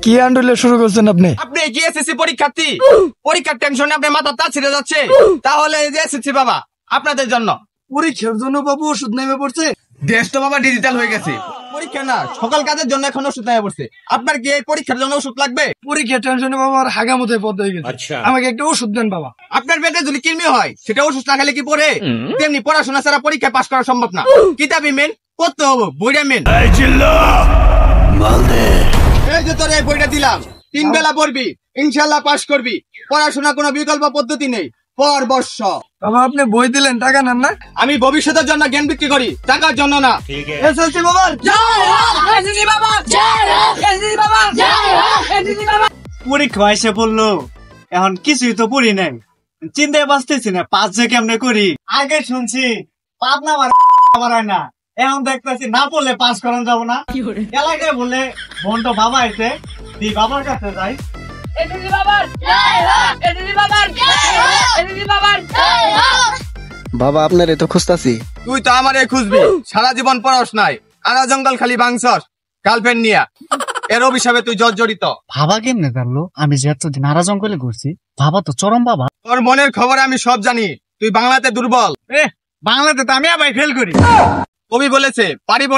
কি আন্দোলন শুরু করছেন আপনি? আপনি কি এসএসসি পরীক্ষার্থী? পরীক্ষার টেনশনে আপনার মাথা তা ছিঁড়ে যাচ্ছে, তাহলে এই যে এসএসসি বাবা আপনাদের জন্য। পরীক্ষার জন্য বাবু ওষুধ নেমে পড়ছে। দেশ তো বাবা ডিজিটাল হয়ে গেছে, পরীক্ষা না সকাল কাজের জন্য এখন ওষুধ নেমে পড়ছে। আপনার কি এই পরীক্ষার জন্য ওষুধ লাগবে? পরীক্ষার টেনশনে বাবা আর হাগামতে পদ হয়ে গেছে। আমাকে একটা ওষুধ দেন বাবা। আপনার পেটে যদি কৃমি হয় সেটা ওষুধ না খেলে কি পড়ে? তেমনি পড়াশোনা ছাড়া পরীক্ষায় পাস করা সম্ভব না। কিতাবই মেন, পড়তে হবে, বইটা মেন। এই যে তোর এই বইটা দিলাম, 3 বেলা পড়বি, ইনশাল্লাহ পাস করবি। পড়াশোনা কোনো বিকল্প পদ্ধতি নেই, পর বর্ষ। বাবা আপনি বই দিলেন, টাকা নেন না? আমি ভবিষ্যতের জন্য জ্ঞান বিক্রি করি, টাকার জন্য না। এসএসসি বাবা পরীক্ষা এসে পড়লো, এখন কিছুই তো পড়ি নাই, চিন্তায় বাঁচতেছি না পাস যে কেমনে করি। আগে শুনছি পাপ না মারায় না, এখন দেখতেছি না পড়লে পাস করানো যাবো না। এলাকায় বলে বোন তো বাবা এসে বাবার কাছে যাই। বাবা আপনার তো খুঁজতাছি। তুই তো আমারে খুঁজবি, সারা জীবন পড়াস নাই, আনা জঙ্গল খালি ভাঙছস গার্লফ্রেন্ড নিয়া। এর অভিশাপে তুই জর্জরিত। বাবা কেমনে জানলো আমি যে এতদিন আরা জঙ্গলে ঘুরছি? বাবা তো চরম বাবা। তোর মনের খবর আমি সব জানি, তুই বাংলাতে দুর্বল। বাংলাতে তো আমি আবার ফেল করি। কবি বলেছে পারিব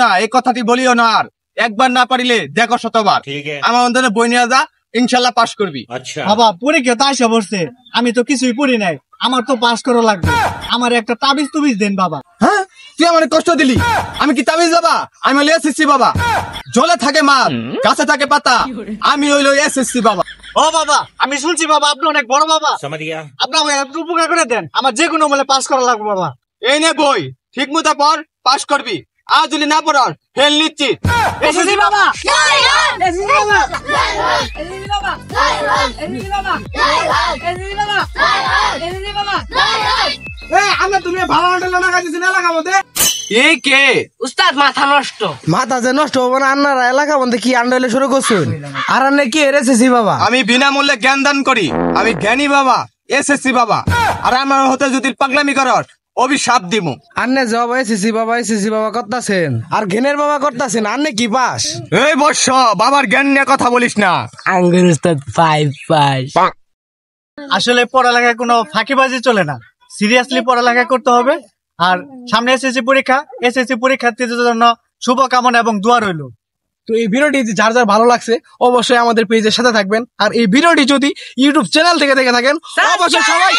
না এই কথাটি বলিও না আর, একবার না পারিলে দেখো শতবার। আমার অন্তরে বই নিয়ে যা, ইনশাল্লাহ পাস করবি। বাবা পরীক্ষা তো আসা পড়ছে, আমি তো কিছুই পড়ি নাই, আমার তো পাস করা লাগবে। আমার একটা তাবিজ তুবিজ দেন বাবা। হ্যাঁ তুই আমার কষ্ট দিলি, আমি কি তাবিজ বাবা? আমি হলো এসএসসি বাবা। জলে থাকে মাছ, গাছে থাকে পাতা, আমি হইলো এসএসসি বাবা। ও বাবা আমি শুনছি বাবা আপনি অনেক বড় বাবা, আপনি আমাকে একটু উপকার করে দেন, আমার যে কোনো বলে পাস করা লাগবে বাবা। এই নে বই, ঠিক মতো পড়, পাস করবি। আর যদি না পড়ার ফেল নিচ্ছি। এসএসসি বাবা আমরা তুমি ভালো আন্দোলন লাগাইছি না এলাকা মধ্যে। এই কে উস্তাদ মাথা নষ্ট। মাথা যে নষ্ট হবো না, আপনারা এলাকা মধ্যে কি আন্দোলন শুরু করছেন? আর আপনি কি এসএসসি বাবা? আমি বিনামূল্যে জ্ঞান দান করি, আমি জ্ঞানী বাবা, এসএসসি বাবা। আর আমার হতে যদি পাগলামি করার অভিশাপ দিমু। আন্নে জব এসএসসি বাবা করতাছেন আর ঘেনের বাবা করতাছেন, আন্নে কি পাস? এই বর্ষ বাবার জ্ঞান নিয়ে কথা বলিস না। আঙ্গুর উস্তাদ 5 পাস। আসলে পড়ালেখায় কোনো ফাঁকিবাজি চলে না, সিরিয়াসলি পড়ালেখা করতে হবে। আর সামনে এসএসসি পরীক্ষার্থীদের জন্য শুভকামনা এবং দোয়া রইল। তো এই ভিডিওটি যার যার ভালো লাগছে অবশ্যই আমাদের পেজের সাথে থাকবেন। আর এই ভিডিওটি যদি ইউটিউব চ্যানেল থেকে দেখে থাকেন অবশ্যই সবাই